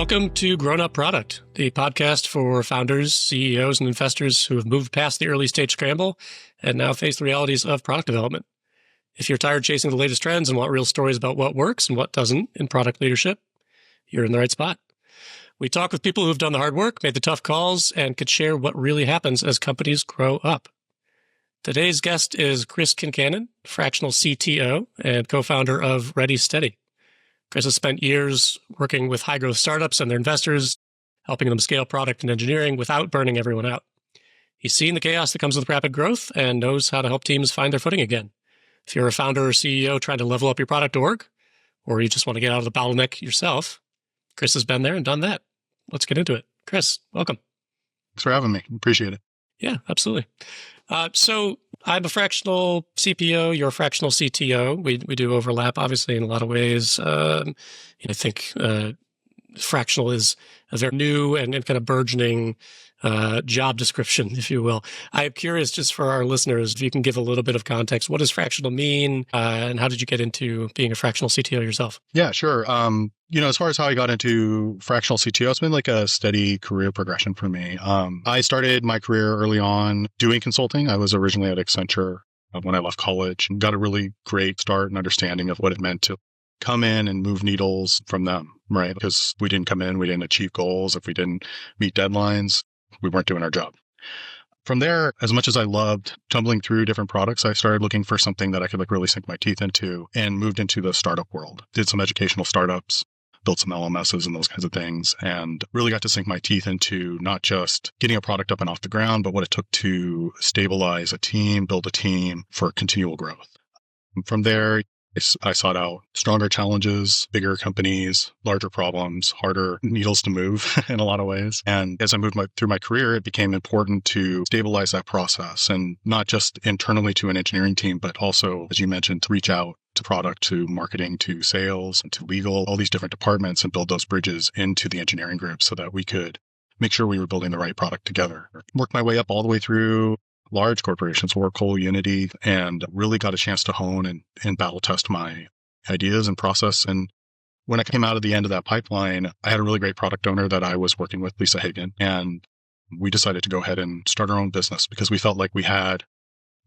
Welcome to Grown Up Product, the podcast for founders, CEOs, and investors who have moved past the early stage scramble and now face the realities of product development. If you're tired chasing the latest trends and want real stories about what works and what doesn't in product leadership, you're in the right spot. We talk with people who've done the hard work, made the tough calls, and could share what really happens as companies grow up. Today's guest is Chris Kincanon, Fractional CTO and co-founder of Ready Steady. Chris has spent years working with high-growth startups and their investors, helping them scale product and engineering without burning everyone out. He's seen the chaos that comes with rapid growth and knows how to help teams find their footing again. If you're a founder or CEO trying to level up your product org, or you just want to get out of the bottleneck yourself, Chris has been there and done that. Let's get into it. Chris, welcome. Thanks for having me. Appreciate it. Yeah, absolutely. So I'm a fractional CPO, you're a fractional CTO. We do overlap, obviously, in a lot of ways. I think fractional is a very new and kind of burgeoning job description, if you will. I'm curious, just for our listeners, if you can give a little bit of context. What does fractional mean, and how did you get into being a fractional CTO yourself? Yeah, sure. As far as how I got into fractional CTO, it's been like a steady career progression for me. I started my career early on doing consulting. I was originally at Accenture when I left college and got a really great start and understanding of what it meant to come in and move needles from them, right? Because we didn't come in, we didn't achieve goals. If we didn't meet deadlines, we weren't doing our job. From there, as much as I loved tumbling through different products, I started looking for something that I could really sink my teeth into and moved into the startup world. Did some educational startups, built some LMSs and those kinds of things, and really got to sink my teeth into not just getting a product up and off the ground, but what it took to stabilize a team, build a team for continual growth. And from there, I sought out stronger challenges, bigger companies, larger problems, harder needles to move in a lot of ways. And as I moved through my career, it became important to stabilize that process, and not just internally to an engineering team, but also, as you mentioned, to reach out to product, to marketing, to sales, and to legal, all these different departments, and build those bridges into the engineering group so that we could make sure we were building the right product together. Worked my way up all the way through large corporations, Kohl, Unity, and really got a chance to hone and battle test my ideas and process. And when I came out of the end of that pipeline, I had a really great product owner that I was working with, Lisa Hagen, and we decided to go ahead and start our own business because we felt like we had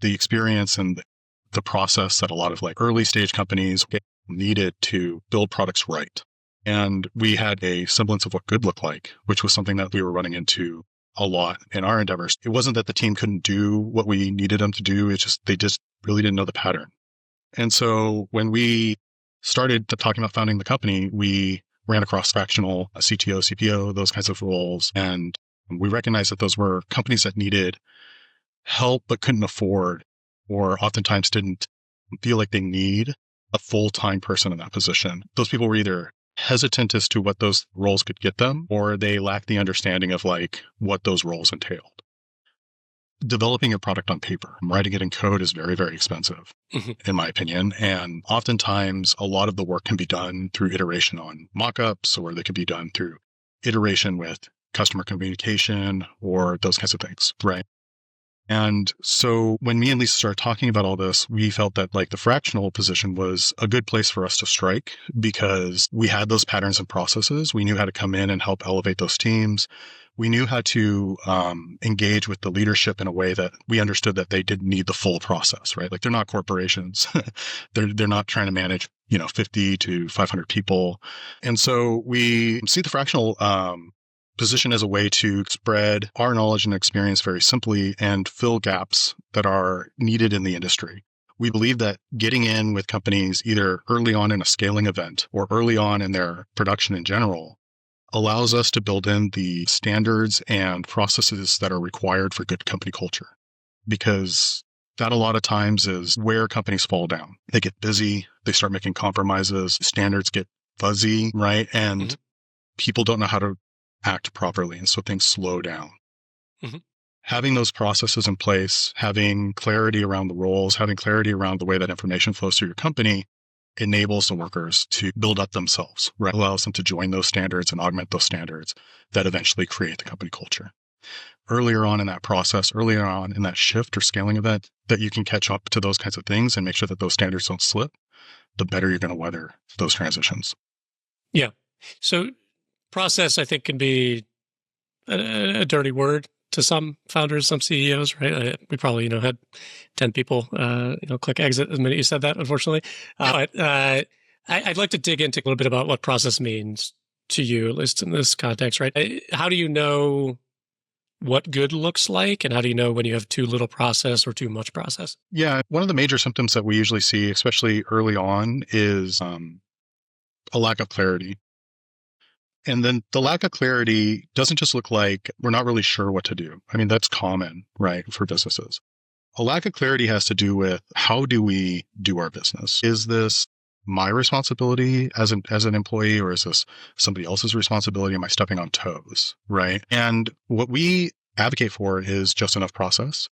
the experience and the process that a lot of early stage companies needed to build products right. And we had a semblance of what good looked like, which was something that we were running into a lot in our endeavors. It wasn't that the team couldn't do what we needed them to do. It's just, they just really didn't know the pattern. And so when we started talking about founding the company, we ran across fractional CTO, CPO, those kinds of roles. And we recognized that those were companies that needed help, but couldn't afford, or oftentimes didn't feel like they need a full-time person in that position. Those people were either hesitant as to what those roles could get them, or they lack the understanding of what those roles entailed. Developing a product on paper, writing it in code is very, very expensive, in my opinion. And oftentimes a lot of the work can be done through iteration on mockups, or they could be done through iteration with customer communication or those kinds of things, right? And so when me and Lisa started talking about all this, we felt that the fractional position was a good place for us to strike because we had those patterns and processes. We knew how to come in and help elevate those teams. We knew how to engage with the leadership in a way that we understood that they didn't need the full process, right? They're not corporations. They're not trying to manage, 50 to 500 people. And so we see the fractional position as a way to spread our knowledge and experience very simply and fill gaps that are needed in the industry. We believe that getting in with companies either early on in a scaling event or early on in their production in general allows us to build in the standards and processes that are required for good company culture. Because that a lot of times is where companies fall down. They get busy, they start making compromises, standards get fuzzy, right? And people don't know how to act properly. And so things slow down. Having those processes in place, having clarity around the roles, having clarity around the way that information flows through your company enables the workers to build up themselves, right? Allows them to join those standards and augment those standards that eventually create the company culture. Earlier on in that process, earlier on in that shift or scaling event, that you can catch up to those kinds of things and make sure that those standards don't slip, the better you're going to weather those transitions. Yeah. So process, I think, can be a dirty word to some founders, some CEOs, right? We probably, had 10 people, click exit the minute you said that, unfortunately. I'd like to dig into a little bit about what process means to you, at least in this context, right? How do you know what good looks like, and how do you know when you have too little process or too much process? Yeah, one of the major symptoms that we usually see, especially early on, is a lack of clarity. And then the lack of clarity doesn't just look like we're not really sure what to do. I mean, that's common, right, for businesses. A lack of clarity has to do with how do we do our business? Is this my responsibility as an employee, or is this somebody else's responsibility? Am I stepping on toes, right? And what we advocate for is just enough process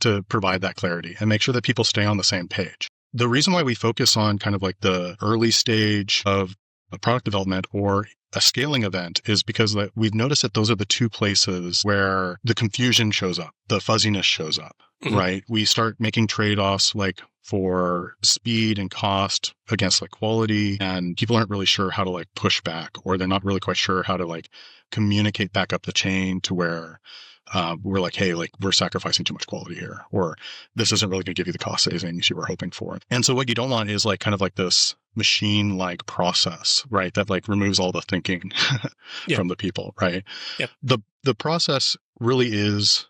to provide that clarity and make sure that people stay on the same page. The reason why we focus on kind of like the early stage of a product development or a scaling event is because we've noticed that those are the two places where the confusion shows up, the fuzziness shows up, right? We start making trade-offs like for speed and cost against like quality, and people aren't really sure how to like push back, or they're not really quite sure how to like communicate back up the chain to where we're like, hey, like we're sacrificing too much quality here, or this isn't really going to give you the cost savings you were hoping for. And so what you don't want is like kind of like this machine-like process, right? That like removes all the thinking from the people, right? Yep. The process really is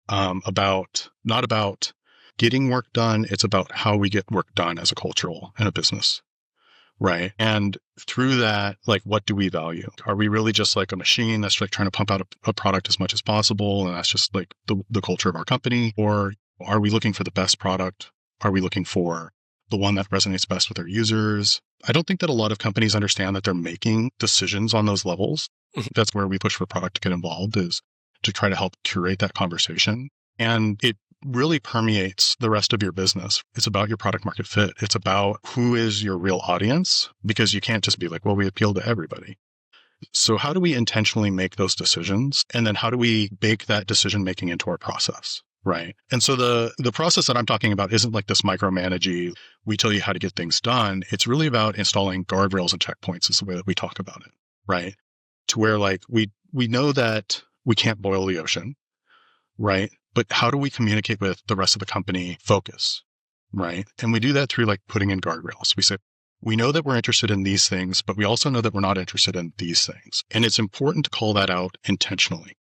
not about getting work done. It's about how we get work done as a cultural and a business. Right. And through that, like, what do we value? Are we really just like a machine that's like trying to pump out a product as much as possible, and that's just like the culture of our company? Or are we looking for the best product? Are we looking for the one that resonates best with our users? I don't think that a lot of companies understand that they're making decisions on those levels. That's where we push for product to get involved, is to try to help curate that conversation. And it really permeates the rest of your business. It's about your product market fit. It's about who is your real audience, because you can't just be like, well, we appeal to everybody. So how do we intentionally make those decisions? And then how do we bake that decision making into our process? Right. And so the process that I'm talking about isn't like this micromanaging, we tell you how to get things done. It's really about installing guardrails and checkpoints is the way that we talk about it. Right. To where like we know that we can't boil the ocean. Right. But how do we communicate with the rest of the company focus? Right. And we do that through like putting in guardrails. We say, we know that we're interested in these things, but we also know that we're not interested in these things. And it's important to call that out intentionally,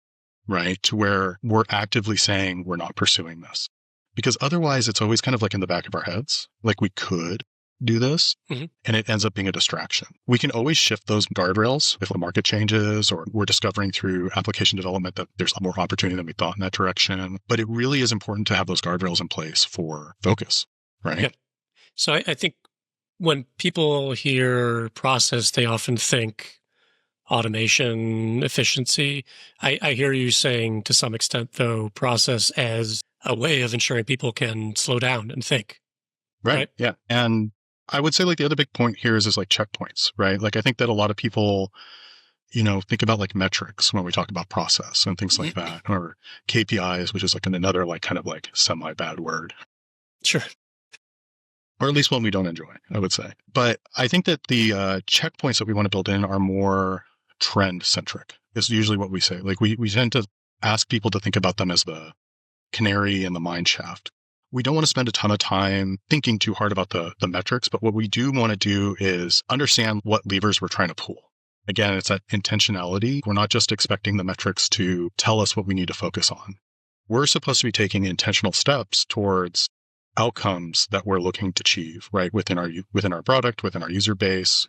right? To where we're actively saying we're not pursuing this, because otherwise it's always kind of like in the back of our heads, like we could do this, and it ends up being a distraction. We can always shift those guardrails if the market changes, or we're discovering through application development that there's more opportunity than we thought in that direction. But it really is important to have those guardrails in place for focus, right? Yeah. So I think when people hear process, they often think automation, efficiency. I hear you saying to some extent, though, process as a way of ensuring people can slow down and think. Right. Yeah. And I would say like the other big point here is like checkpoints, right? Like I think that a lot of people, think about like metrics when we talk about process and things like that, or KPIs, which is like another like kind of like semi-bad word. Sure. Or at least one we don't enjoy, I would say. But I think that the checkpoints that we want to build in are more trend centric is usually what we say. Like we tend to ask people to think about them as the canary in the mine shaft. We don't want to spend a ton of time thinking too hard about the metrics, but what we do want to do is understand what levers we're trying to pull. Again, it's that intentionality. We're not just expecting the metrics to tell us what we need to focus on. We're supposed to be taking intentional steps towards outcomes that we're looking to achieve, right? Within our product, within our user base,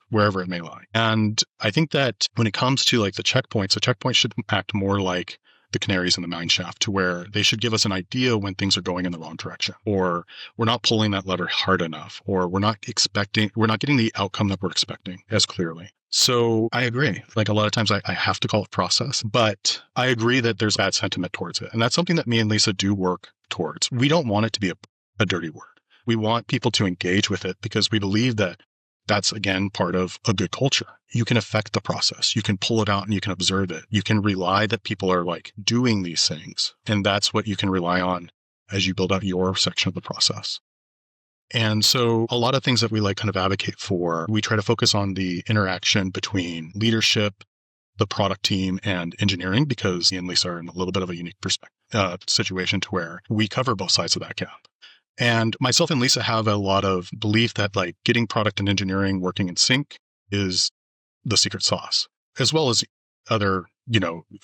wherever it may lie. And I think that when it comes to like the checkpoints should act more like the canaries in the mine shaft, to where they should give us an idea when things are going in the wrong direction, or we're not pulling that lever hard enough, or we're not getting the outcome that we're expecting as clearly. So I agree. Like a lot of times I have to call it process, but I agree that there's bad sentiment towards it. And that's something that me and Lisa do work towards. We don't want it to be a dirty word. We want people to engage with it because we believe that that's, again, part of a good culture. You can affect the process. You can pull it out and you can observe it. You can rely that people are like doing these things. And that's what you can rely on as you build out your section of the process. And so a lot of things that we like kind of advocate for, we try to focus on the interaction between leadership the product team and engineering, because me and Lisa are in a little bit of a unique situation to where we cover both sides of that gap. And myself and Lisa have a lot of belief that like getting product and engineering working in sync is the secret sauce, as well as other,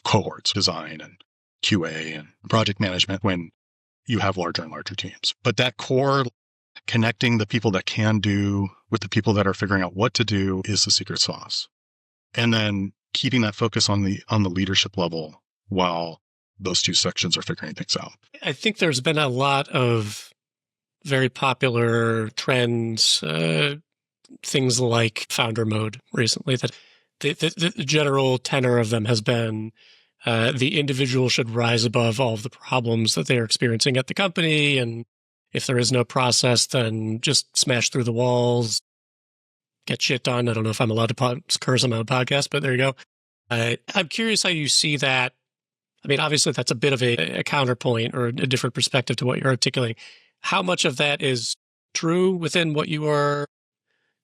cohorts, design and QA and project management when you have larger and larger teams. But that core connecting the people that can do with the people that are figuring out what to do is the secret sauce. And then keeping that focus on the leadership level while those two sections are figuring things out. I think there's been a lot of very popular trends, things like founder mode recently, that the general tenor of them has been the individual should rise above all of the problems that they're experiencing at the company. And if there is no process, then just smash through the walls, get shit done. I don't know if I'm allowed to curse on my own podcast, but there you go. I'm curious how you see that. I mean, obviously that's a bit of a counterpoint or a different perspective to what you're articulating. How much of that is true within what you are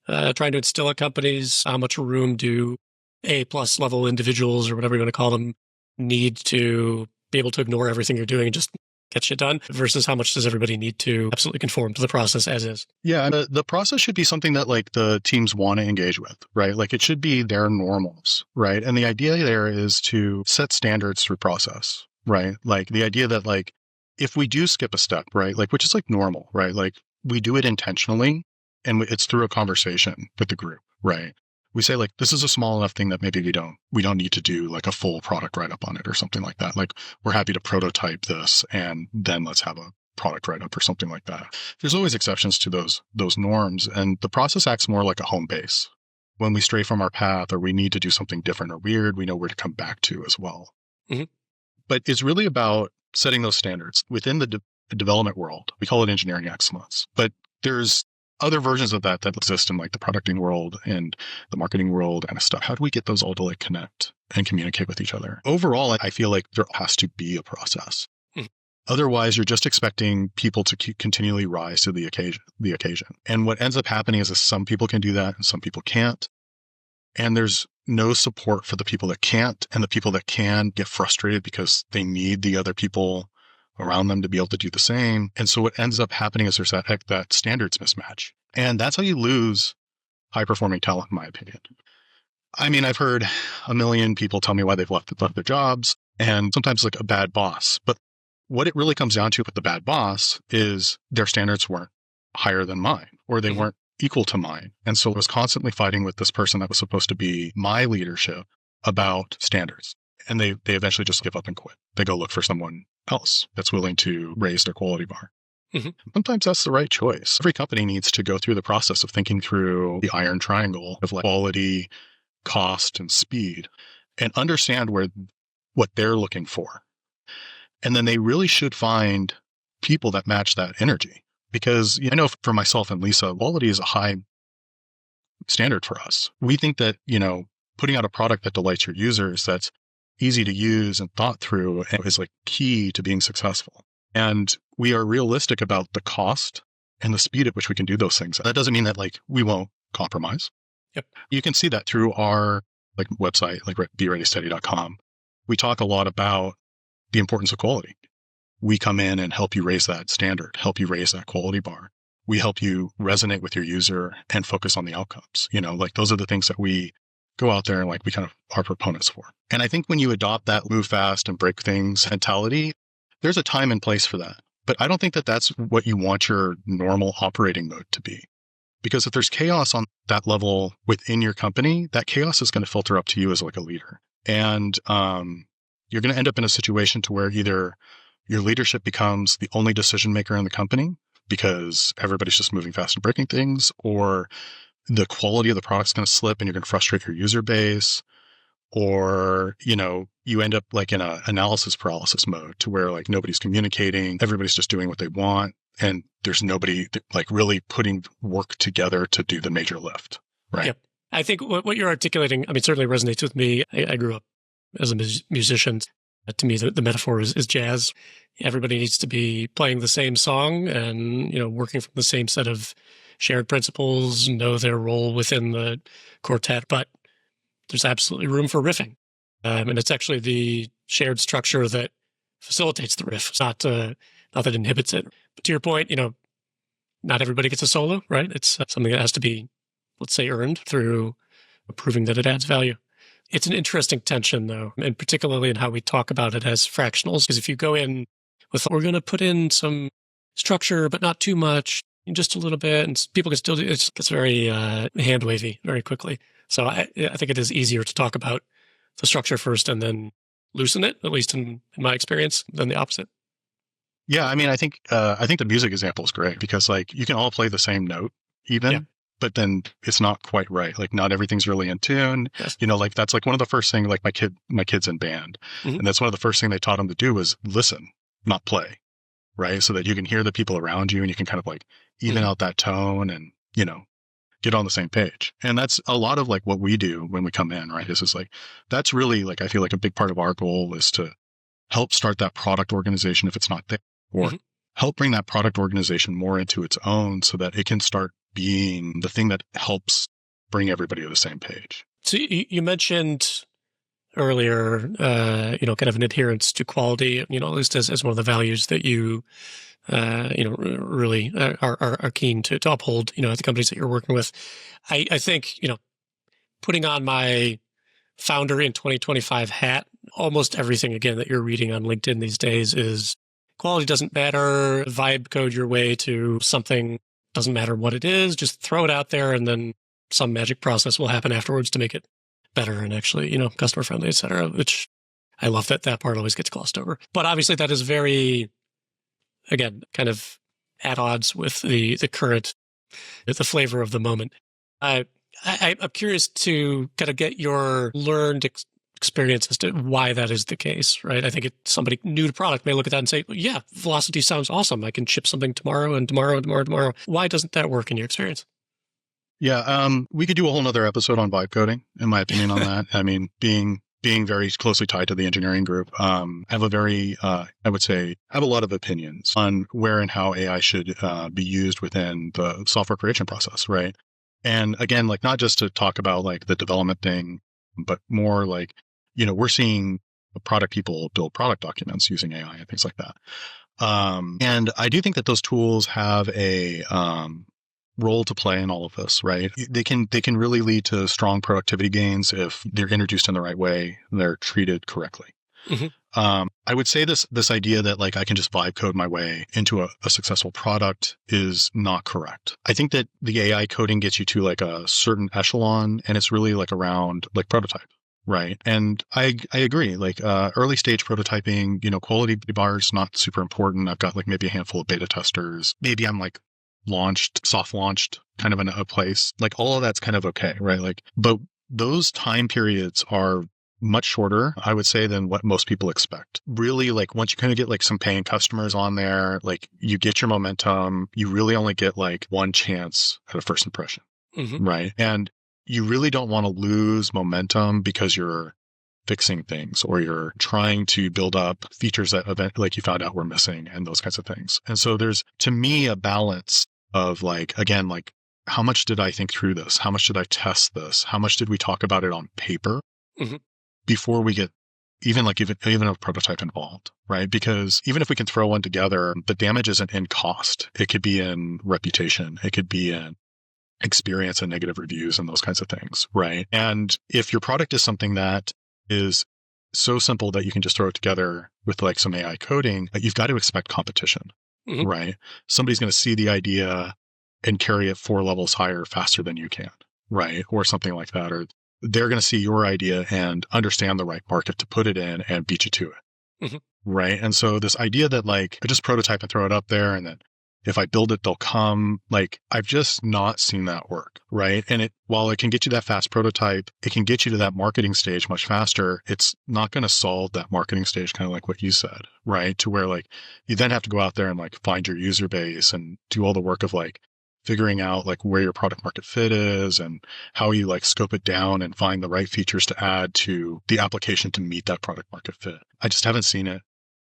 trying to instill at companies? How much room do A+ level individuals, or whatever you want to call them, need to be able to ignore everything you're doing and just get shit done, versus how much does everybody need to absolutely conform to the process as is? Yeah, and the process should be something that like the teams want to engage with, right? Like it should be their normals, right? And the idea there is to set standards through process, right? Like the idea that like if we do skip a step, right? Like which is like normal, right? Like we do it intentionally and it's through a conversation with the group, right? We say like, this is a small enough thing that maybe we don't need to do like a full product write-up on it or something like that. Like we're happy to prototype this and then let's have a product write-up or something like that. There's always exceptions to those norms, and the process acts more like a home base. When we stray from our path or we need to do something different or weird, we know where to come back to as well. Mm-hmm. But it's really about setting those standards within the development world. We call it engineering excellence, but there's other versions of that exist in like the producting world and the marketing world and stuff. How do we get those all to like connect and communicate with each other? Overall, I feel like there has to be a process. Otherwise, you're just expecting people to continually rise to the occasion. And what ends up happening is that some people can do that and some people can't. And there's no support for the people that can't, and the people that can get frustrated because they need the other people around them to be able to do the same. And so what ends up happening is there's that standards mismatch. And that's how you lose high-performing talent, in my opinion. I mean, I've heard a million people tell me why they've left their jobs, and sometimes like a bad boss. But what it really comes down to with the bad boss is their standards weren't higher than mine, or they weren't equal to mine. And so I was constantly fighting with this person that was supposed to be my leadership about standards. And they eventually just give up and quit. They go look for someone else that's willing to raise their quality bar. Sometimes that's the right choice. Every company needs to go through the process of thinking through the iron triangle of like quality, cost, and speed, and understand what they're looking for. And then they really should find people that match that energy. Because I know for myself and Lisa, quality is a high standard for us. We think that, putting out a product that delights your users, that's easy to use and thought through, is like key to being successful. And we are realistic about the cost and the speed at which we can do those things. That doesn't mean that like we won't compromise. Yep. You can see that through our like website, like bereadysteady.com. We talk a lot about the importance of quality. We come in and help you raise that standard, help you raise that quality bar. We help you resonate with your user and focus on the outcomes. Like those are the things that we go out there and like we kind of are proponents for. And I think when you adopt that move fast and break things mentality, there's a time and place for that. But I don't think that that's what you want your normal operating mode to be. Because if there's chaos on that level within your company, that chaos is going to filter up to you as like a leader. And you're going to end up in a situation to where either your leadership becomes the only decision maker in the company because everybody's just moving fast and breaking things, or the quality of the product's going to slip and you're going to frustrate your user base, or, you end up like in a analysis paralysis mode to where like nobody's communicating, everybody's just doing what they want, and there's nobody like really putting work together to do the major lift. Right. Yep. I think what you're articulating, certainly resonates with me. I grew up as a musician. To me, the metaphor is jazz. Everybody needs to be playing the same song and, working from the same set of shared principles, know their role within the quartet, but there's absolutely room for riffing. And it's actually the shared structure that facilitates the riff. It's not that it inhibits it. But to your point, not everybody gets a solo, right? It's something that has to be, let's say, earned through proving that it adds value. It's an interesting tension, though, and particularly in how we talk about it as fractionals. Because if you go in with, we're going to put in some structure, but not too much, just a little bit, and people can still do it. It's very hand wavy very quickly. So I think it is easier to talk about the structure first and then loosen it, at least in my experience, than the opposite. Yeah, I mean, I think the music example is great because like you can all play the same note even, but then it's not quite right. Like not everything's really in tune. Yes. Like that's like one of the first things, like my kid's in band, and that's one of the first thing they taught him to do was listen, not play, right? So that you can hear the people around you and you can kind of like even out that tone and, get on the same page. And that's a lot of like what we do when we come in, right? This is like, that's really like, I feel like a big part of our goal is to help start that product organization if it's not there, or help bring that product organization more into its own so that it can start being the thing that helps bring everybody to the same page. So you mentioned earlier, kind of an adherence to quality, at least as one of the values that you, really are keen to uphold, at the companies that you're working with. I think, putting on my founder in 2025 hat, almost everything, again, that you're reading on LinkedIn these days is quality doesn't matter, vibe code your way to something, doesn't matter what it is, just throw it out there and then some magic process will happen afterwards to make it better and actually, customer friendly, et cetera, which I love that part always gets glossed over. But obviously that is very, again, kind of at odds with the current, the flavor of the moment. I'm curious to kind of get your learned experience as to why that is the case, right? I think somebody new to product may look at that and say, yeah, velocity sounds awesome. I can ship something tomorrow and tomorrow and tomorrow and tomorrow. Why doesn't that work in your experience? Yeah, we could do a whole nother episode on vibe coding, in my opinion, on that. I mean, being very closely tied to the engineering group, I have I would say, I have a lot of opinions on where and how AI should be used within the software creation process, right? And again, like not just to talk about like the development thing, but more like, we're seeing product people build product documents using AI and things like that. And I do think that those tools have a role to play in all of this, right? They can really lead to strong productivity gains if they're introduced in the right way and they're treated correctly. I would say this idea that like I can just vibe code my way into a successful product is not correct. I think that the AI coding gets you to like a certain echelon and it's really like around like prototype. Right. And I agree, like early stage prototyping, quality bar is not super important. I've got like maybe a handful of beta testers. Maybe I'm like soft launched kind of in a place. Like all of that's kind of okay, right? Like, but those time periods are much shorter, I would say, than what most people expect. Really, like once you kind of get like some paying customers on there, like you get your momentum, you really only get like one chance at a first impression. Right. And you really don't want to lose momentum because you're fixing things or you're trying to build up features that like you found out were missing and those kinds of things. And so there's, to me, a balance of like, again, like how much did I think through this? How much did I test this? How much did we talk about it on paper before we get even a prototype involved, right? Because even if we can throw one together, the damage isn't in cost. It could be in reputation. It could be in experience and negative reviews and those kinds of things, right? And if your product is something that is so simple that you can just throw it together with like some AI coding, you've got to expect competition, right? Somebody's going to see the idea and carry it 4 levels higher faster than you can, right? Or something like that. Or they're going to see your idea and understand the right market to put it in and beat you to it, right? And so this idea that like I just prototype and throw it up there and then if I build it, they'll come. Like, I've just not seen that work, right? And while it can get you that fast prototype, it can get you to that marketing stage much faster. It's not going to solve that marketing stage, kind of like what you said, right? To where like you then have to go out there and like find your user base and do all the work of like figuring out like where your product market fit is and how you like scope it down and find the right features to add to the application to meet that product market fit. I just haven't seen it.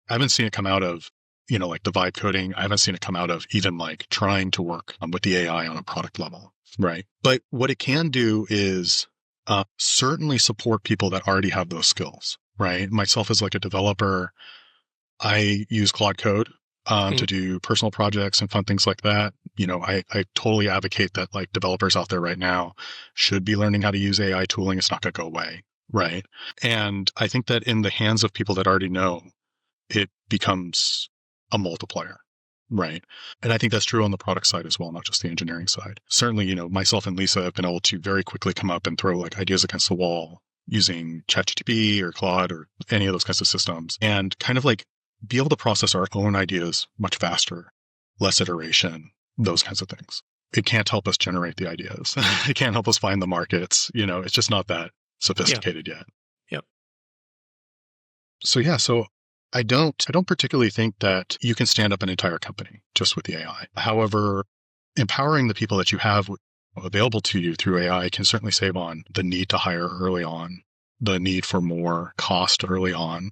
I haven't seen it come out of like the vibe coding. I haven't seen it come out of even like trying to work with the AI on a product level. Right. But what it can do is certainly support people that already have those skills, right? Myself as like a developer, I use Claude Code to do personal projects and fun things like that. I totally advocate that like developers out there right now should be learning how to use AI tooling. It's not going to go away, right? And I think that in the hands of people that already know, it becomes a multiplier, right? And I think that's true on the product side as well, not just the engineering side. Certainly, myself and Lisa have been able to very quickly come up and throw like ideas against the wall using ChatGPT or Claude or any of those kinds of systems and kind of like be able to process our own ideas much faster, less iteration, those kinds of things. It can't help us generate the ideas. It can't help us find the markets. It's just not that sophisticated yet. Yep. So I don't particularly think that you can stand up an entire company just with the AI. However, empowering the people that you have available to you through AI can certainly save on the need to hire early on, the need for more cost early on.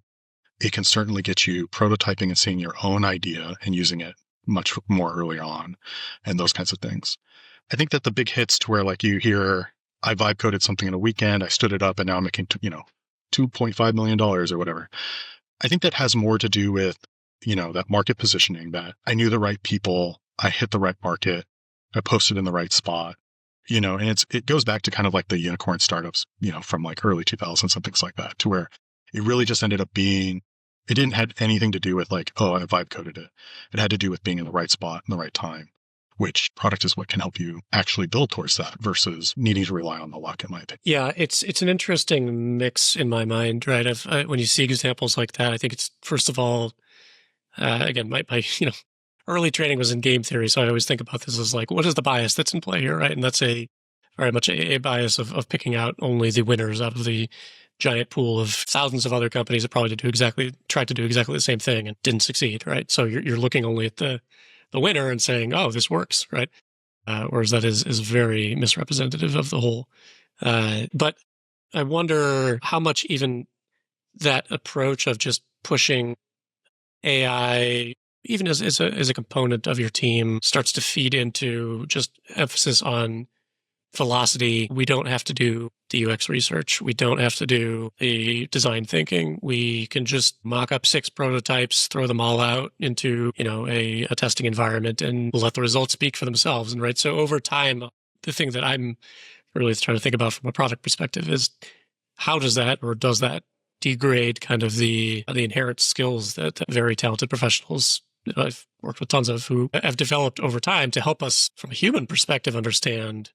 It can certainly get you prototyping and seeing your own idea and using it much more early on and those kinds of things. I think that the big hits to where like you hear, I vibe coded something in a weekend, I stood it up and now I'm making, $2.5 million or whatever. I think that has more to do with, that market positioning, that I knew the right people, I hit the right market, I posted in the right spot, and it goes back to kind of like the unicorn startups, from like early 2000s and things like that, to where it really just ended up being, it didn't have anything to do with like, oh, I vibe coded it. It had to do with being in the right spot in the right time, which product is what can help you actually build towards that versus needing to rely on the luck, in my opinion. Yeah, it's an interesting mix in my mind, right? When you see examples like that, I think it's, first of all, again, my early training was in game theory, so I always think about this as like, what is the bias that's in play here, right? And that's very much a bias of picking out only the winners out of the giant pool of thousands of other companies that probably tried to do exactly the same thing and didn't succeed, right? So you're looking only at the winner and saying, oh, this works, right? Whereas that is very misrepresentative of the whole. But I wonder how much even that approach of just pushing AI, even as a component of your team, starts to feed into just emphasis on velocity. We don't have to do the UX research. We don't have to do the design thinking. We can just mock up 6 prototypes, throw them all out into, a testing environment and let the results speak for themselves. And right. So over time, the thing that I'm really trying to think about from a product perspective is how does that degrade kind of the inherent skills that very talented professionals I've worked with tons of who have developed over time to help us from a human perspective understand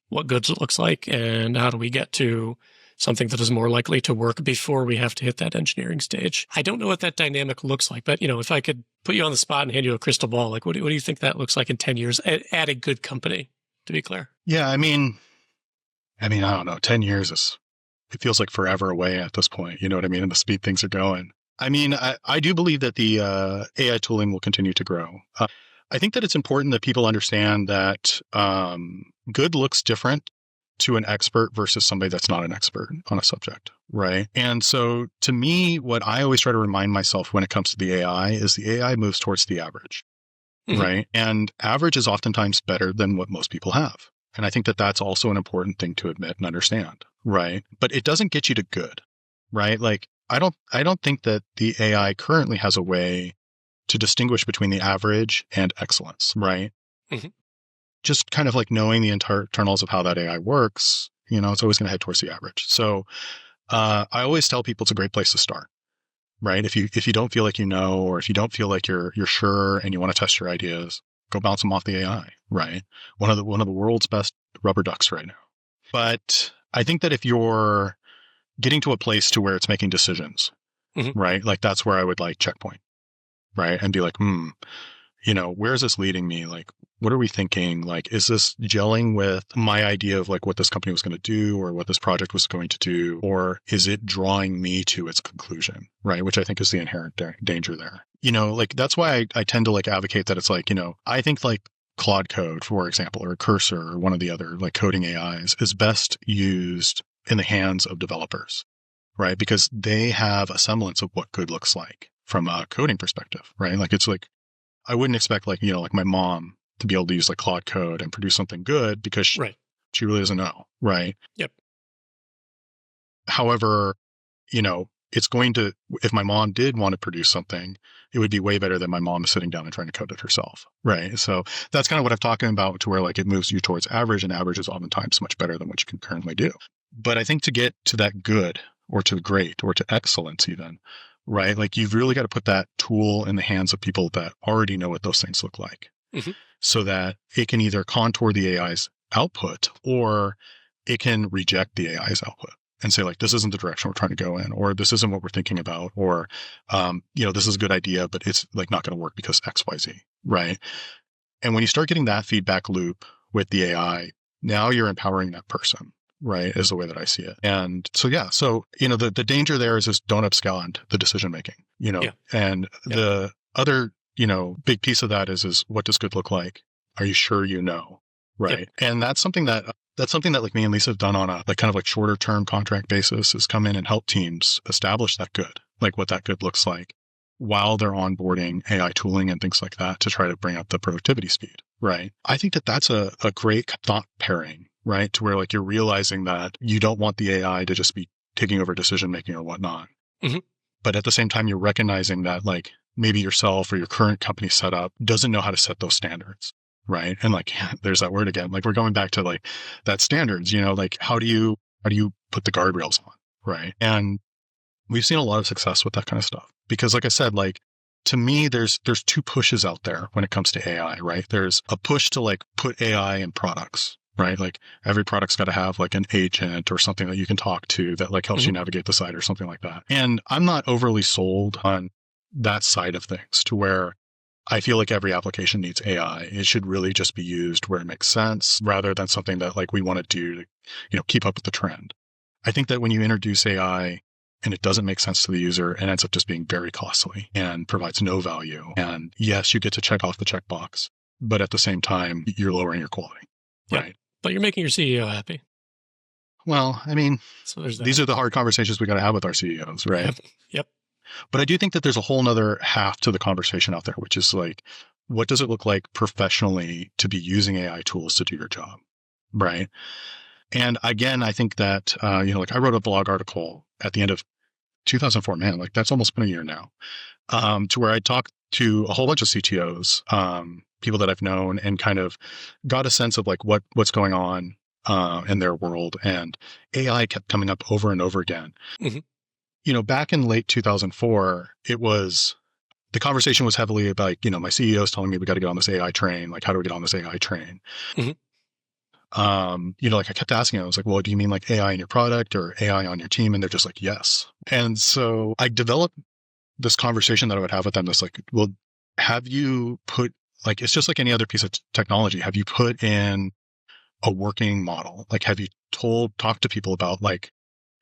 what good looks like and how do we get to something that is more likely to work before we have to hit that engineering stage. I don't know what that dynamic looks like, but if I could put you on the spot and hand you a crystal ball, like what do you think that looks like in 10 years at a good company, to be clear? Yeah, I mean, I don't know, 10 years it feels like forever away at this point, you know what I mean? And the speed things are going. I mean, I do believe that the AI tooling will continue to grow. I think that it's important that people understand that good looks different to an expert versus somebody that's not an expert on a subject, right? And so to me, what I always try to remind myself when it comes to the AI is the AI moves towards the average, right? And average is oftentimes better than what most people have. And I think that that's also an important thing to admit and understand, right? But it doesn't get you to good, right? Like I don't think that the AI currently has a way to distinguish between the average and excellence, right? Just kind of like knowing the internals of how that AI works, it's always going to head towards the average. So I always tell people it's a great place to start, right? If you don't feel like or if you don't feel like you're sure and you want to test your ideas, go bounce them off the AI, right? One of the world's best rubber ducks right now. But I think that if you're getting to a place to where it's making decisions, right? Like that's where I would like checkpoint, right? And be like, where is this leading me? Like, what are we thinking? Like, is this gelling with my idea of like what this company was going to do or what this project was going to do? Or is it drawing me to its conclusion, right? Which I think is the inherent danger there. Like that's why I tend to like advocate that it's like, I think like Claude Code, for example, or Cursor or one of the other like coding AIs is best used in the hands of developers, right? Because they have a semblance of what good looks like from a coding perspective, right? Like it's like, I wouldn't expect like, like my mom to be able to use like Claude Code and produce something good because she really doesn't know, right? Yep. However, it's going to, if my mom did want to produce something, it would be way better than my mom sitting down and trying to code it herself. Right. So that's kind of what I'm talking about, to where like it moves you towards average, and average is oftentimes much better than what you can currently do. But I think to get to that good, or to great, or to excellence even, right? Like you've really got to put that tool in the hands of people that already know what those things look like, so that it can either contour the AI's output, or it can reject the AI's output and say like, this isn't the direction we're trying to go in, or this isn't what we're thinking about, or, this is a good idea, but it's like not going to work because X, Y, Z. Right. And when you start getting that feedback loop with the AI, now you're empowering that person. Right, is the way that I see it. And so, the danger there is don't upscale the decision making, and the other, big piece of that is what does good look like? Are you sure right? Yep. And that's something that like me and Lisa have done on a like kind of like shorter term contract basis, is come in and help teams establish that good, like what that good looks like, while they're onboarding AI tooling and things like that to try to bring up the productivity speed. Right. I think that that's a great thought pairing. Right. To where like you're realizing that you don't want the AI to just be taking over decision making or whatnot. But at the same time, you're recognizing that like maybe yourself or your current company setup doesn't know how to set those standards. Right. And like, there's that word again. Like we're going back to like that standards, like how do you put the guardrails on? Right. And we've seen a lot of success with that kind of stuff, because like I said, like to me, there's two pushes out there when it comes to AI. Right. There's a push to like put AI in products. Right. Like every product's got to have like an agent or something that you can talk to that like helps you navigate the site or something like that. And I'm not overly sold on that side of things, to where I feel like every application needs AI. It should really just be used where it makes sense, rather than something that like we want to do to, keep up with the trend. I think that when you introduce AI and it doesn't make sense to the user, it ends up just being very costly and provides no value. And yes, you get to check off the checkbox, but at the same time, you're lowering your quality. Yep. Right. But you're making your CEO happy. Well, I mean, so these are the hard conversations we got to have with our CEOs, right? Yep. But I do think that there's a whole nother half to the conversation out there, which is like, what does it look like professionally to be using AI tools to do your job, right? And again, I think that, like I wrote a blog article at the end of 2004, man, like that's almost been a year now, to where I talked to a whole bunch of CTOs, people that I've known, and kind of got a sense of like what's going on in their world. And AI kept coming up over and over again. Back in late 2004, the conversation was heavily about, like, my CEO's telling me we got to get on this AI train. Like, how do we get on this AI train? Like I kept asking, I was like, well, do you mean like AI in your product or AI on your team? And they're just like, yes. And so I developed this conversation that I would have with them. That's like, well, have you put, like, it's just like any other piece of technology. Have you put in a working model? Like, have you talked to people about like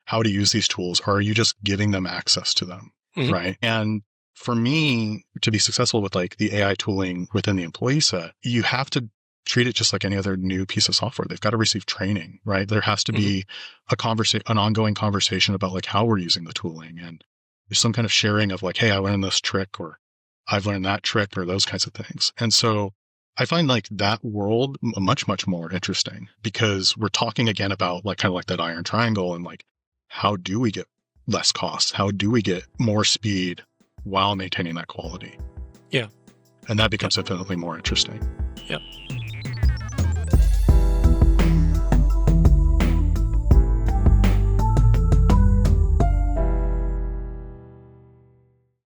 how to use these tools, or are you just giving them access to them? Right. And for me to be successful with like the AI tooling within the employee set, you have to treat it just like any other new piece of software. They've got to receive training, right? There has to be an ongoing conversation about like how we're using the tooling, and there's some kind of sharing of like, hey, I learned this trick, or I've learned that trick, or those kinds of things. And so I find like that world much, much more interesting, because we're talking again about like kind of like that iron triangle, and like, how do we get less costs? How do we get more speed while maintaining that quality? Yeah. And that becomes infinitely more interesting. Yep.